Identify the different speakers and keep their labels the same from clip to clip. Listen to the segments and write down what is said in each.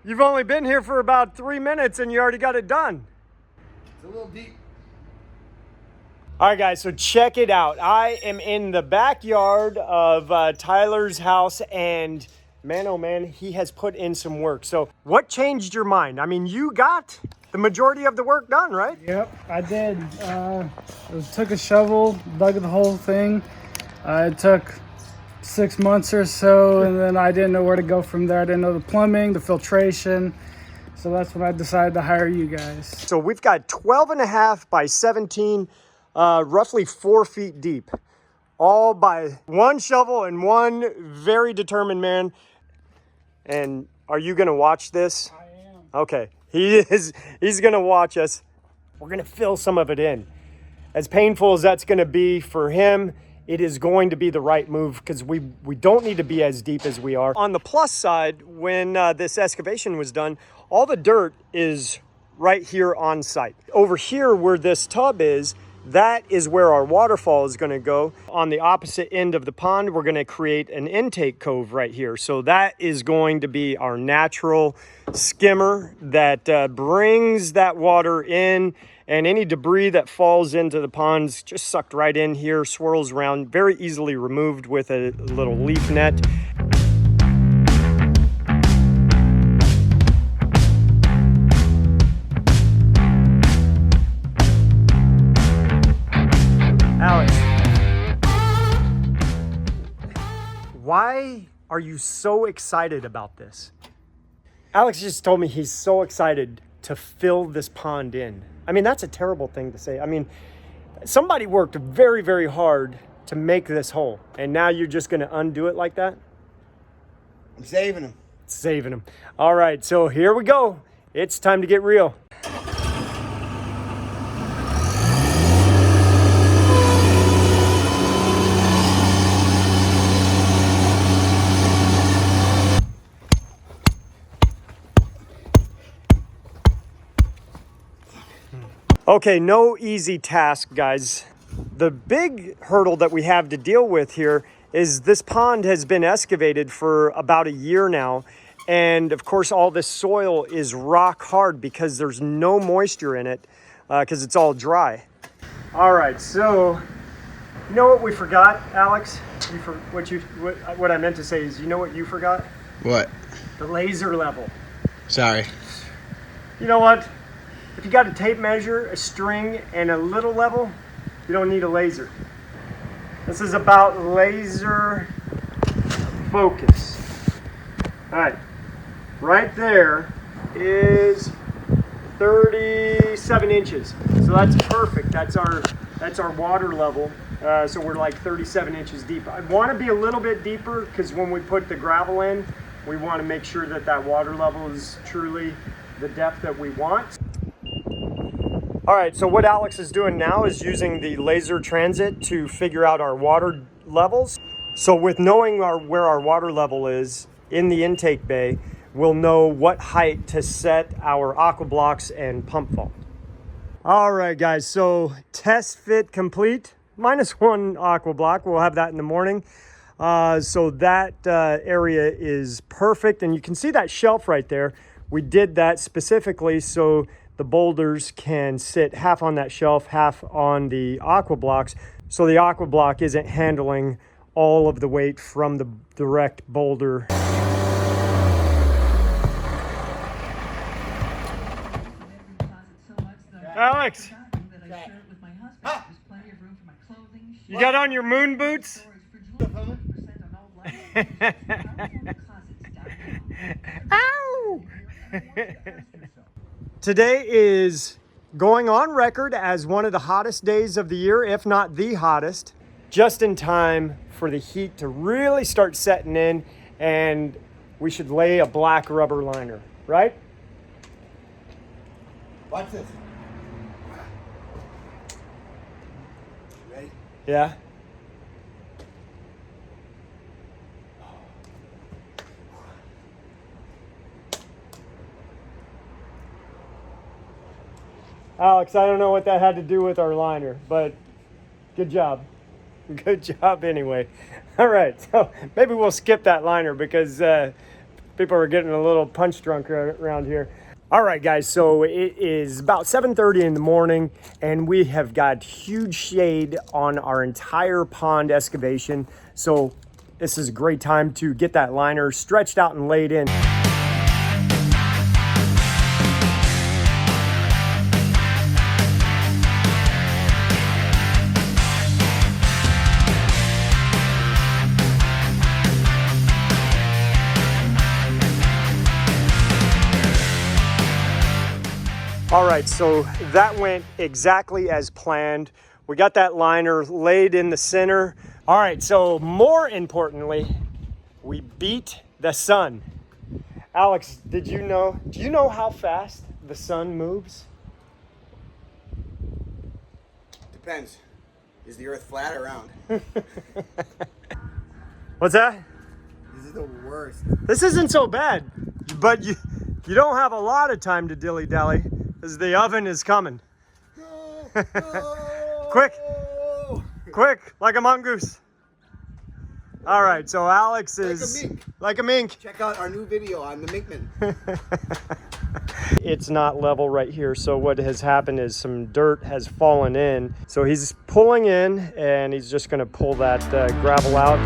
Speaker 1: You've only been here for about 3 minutes and you already got it done.
Speaker 2: It's a little deep.
Speaker 1: All right, guys, so check it out. I am in the backyard of Tyler's house, and man, oh man, he has put in some work. So what changed your mind? I mean, you got the majority of the work done, right?
Speaker 3: Yep, I did. Took a shovel, dug the whole thing. It took 6 months or so, and then I didn't know where to go from there. I didn't know the plumbing, the filtration. So that's when I decided to hire you guys.
Speaker 1: So we've got 12.5 by 17, roughly 4 feet deep, all by one shovel and one very determined man. And are you gonna watch this?
Speaker 3: I am.
Speaker 1: Okay, he's gonna watch us. We're gonna fill some of it in. As painful as that's gonna be for him, it is going to be the right move because we don't need to be as deep as we are. On the plus side, when this excavation was done, all the dirt is right here on site. Over here where this tub is, that is where our waterfall is going to go. On the opposite end of the pond, we're going to create an intake cove right here. So that is going to be our natural skimmer that brings that water in, and any debris that falls into the ponds just sucked right in here, swirls around, very easily removed with a little leaf net. Alex, why are you so excited about this? Alex just told me he's so excited to fill this pond in. I mean, that's a terrible thing to say. I mean, somebody worked very, very hard to make this hole, and now you're just gonna undo it like that?
Speaker 2: I'm saving him.
Speaker 1: Saving him. All right, so here we go. It's time to get real. Okay, no easy task, guys. The big hurdle that we have to deal with here is this pond has been excavated for about a year now. And of course, all this soil is rock hard because there's no moisture in it because it's all dry. All right, so you know what we forgot, Alex? What I meant to say is, you know what you forgot?
Speaker 2: What?
Speaker 1: The laser level.
Speaker 2: Sorry.
Speaker 1: You know what? If you got a tape measure, a string, and a little level, you don't need a laser. This is about laser focus. All right, right there is 37 inches. So that's perfect. That's our water level. So we're like 37 inches deep. I want to be a little bit deeper because when we put the gravel in, we want to make sure that that water level is truly the depth that we want. All right, so what Alex is doing now is using the laser transit to figure out our water levels. So with knowing where our water level is in the intake bay, we'll know what height to set our aqua blocks and pump vault. All right, guys, so test fit complete. -1 aqua block, we'll have that in the morning. So that area is perfect, and you can see that shelf right there. We did that specifically so the boulders can sit half on that shelf, half on the aqua blocks, so the aqua block isn't handling all of the weight from the direct boulder. Alex, you got on your moon boots? Ow! Today is going on record as one of the hottest days of the year, if not the hottest, just in time for the heat to really start setting in, and we should lay a black rubber liner, right?
Speaker 2: Watch this. Ready?
Speaker 1: Yeah. Alex, I don't know what that had to do with our liner, but good job. Good job anyway. All right, so maybe we'll skip that liner because People are getting a little punch drunk around here. All right, guys, so it is about 7:30 in the morning, and we have got huge shade on our entire pond excavation. So this is a great time to get that liner stretched out and laid in. All right, so that went exactly as planned. We got that liner laid in the center. All right, so more importantly, we beat the sun. Alex, do you know how fast the sun moves?
Speaker 2: Depends. Is the earth flat or round?
Speaker 1: What's that?
Speaker 2: This is the worst.
Speaker 1: This isn't so bad, but you don't have a lot of time to dilly-dally, because the oven is coming. Quick, like a mongoose. All right, so Alex is like a mink.
Speaker 2: Check out our new video on the Minkman.
Speaker 1: It's not level right here, so what has happened is some dirt has fallen in. So he's pulling in, and he's just gonna pull that gravel out.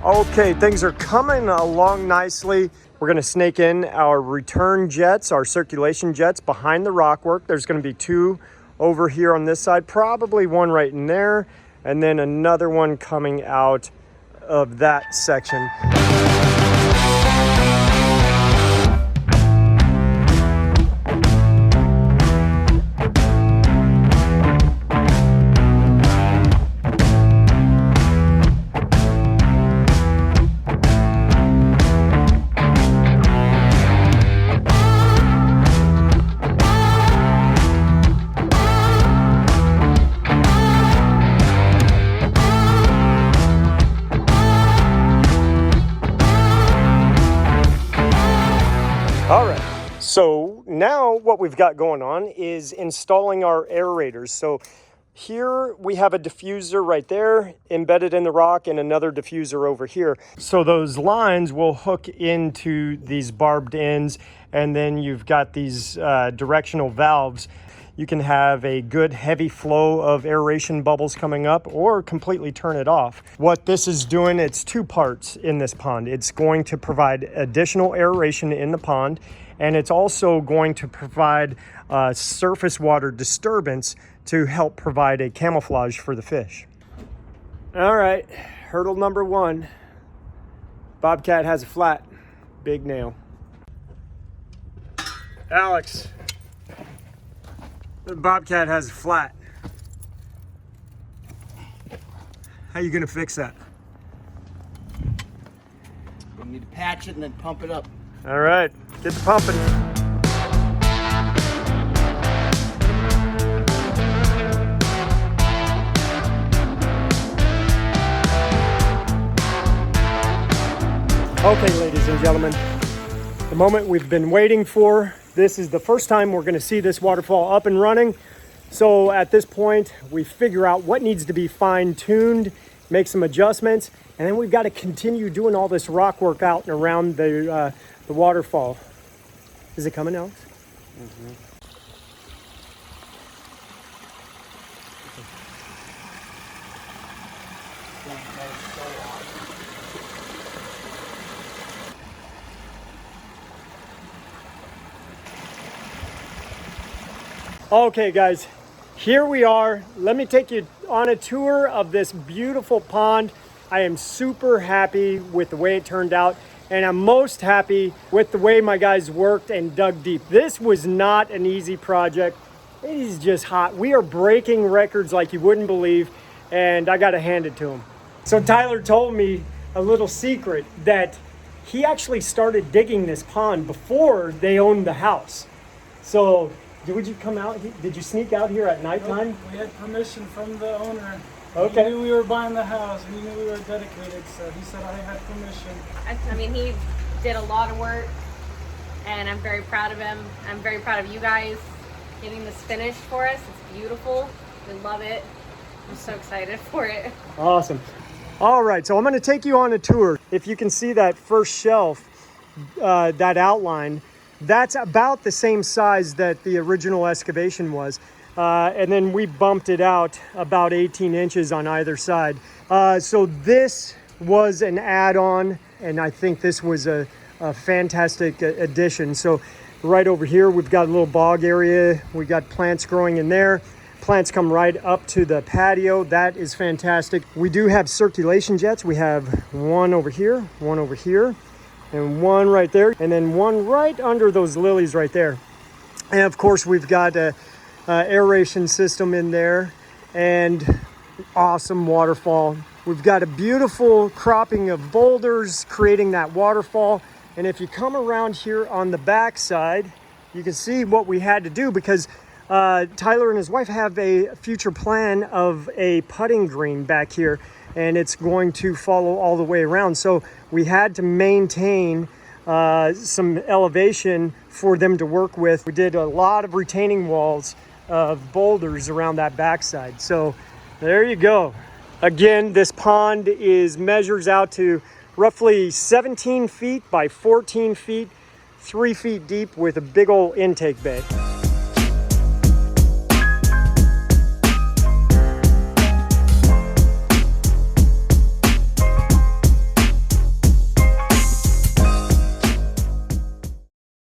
Speaker 1: Okay, things are coming along nicely. We're gonna snake in our return jets, our circulation jets behind the rockwork. There's gonna be two over here on this side, probably one right in there, and then another one coming out of that section. All right, so now what we've got going on is installing our aerators. So here we have a diffuser right there embedded in the rock and another diffuser over here. So those lines will hook into these barbed ends, and then you've got these directional valves. You can have a good heavy flow of aeration bubbles coming up or completely turn it off. What this is doing, it's two parts in this pond. It's going to provide additional aeration in the pond, and it's also going to provide surface water disturbance to help provide a camouflage for the fish. All right, hurdle number one. Bobcat has a flat, big nail. Alex. The Bobcat has a flat. How you gonna fix that?
Speaker 2: We need to patch it and then pump it up.
Speaker 1: All right, get the pumping. Okay, ladies and gentlemen, the moment we've been waiting for. This is the first time we're going to see this waterfall up and running. So at this point, we figure out what needs to be fine-tuned, make some adjustments, and then we've got to continue doing all this rock work out and around the waterfall. Is it coming, Alex? Mm-hmm. Okay, guys, here we are. Let me take you on a tour of this beautiful pond. I am super happy with the way it turned out, and I'm most happy with the way my guys worked and dug deep. This was not an easy project. It is just hot. We are breaking records like you wouldn't believe, and I got to hand it to him. So Tyler told me a little secret that he actually started digging this pond before they owned the house. So would you come out? Did you sneak out here at nighttime?
Speaker 3: We had permission from the owner.
Speaker 1: Okay.
Speaker 3: He knew we were buying the house. He knew we were dedicated, so he said I had permission.
Speaker 4: I mean, he did a lot of work, and I'm very proud of him. I'm very proud of you guys getting this finished for us. It's beautiful. We love it. I'm so excited for it.
Speaker 1: Awesome. All right, so I'm going to take you on a tour. If you can see that first shelf, that outline, that's about the same size that the original excavation was. And then we bumped it out about 18 inches on either side. So this was an add-on, and I think this was a fantastic addition. So right over here, we've got a little bog area. We got plants growing in there. Plants come right up to the patio. That is fantastic. We do have circulation jets. We have one over here, and one right there, and then one right under those lilies right there. And of course, we've got a aeration system in there, and awesome waterfall. We've got a beautiful cropping of boulders creating that waterfall. And if you come around here on the back side, you can see what we had to do, because Tyler and his wife have a future plan of a putting green back here, and it's going to follow all the way around. So we had to maintain some elevation for them to work with. We did a lot of retaining walls of boulders around that backside. So there you go. Again, this pond measures out to roughly 17 feet by 14 feet, 3 feet deep, with a big old intake bay.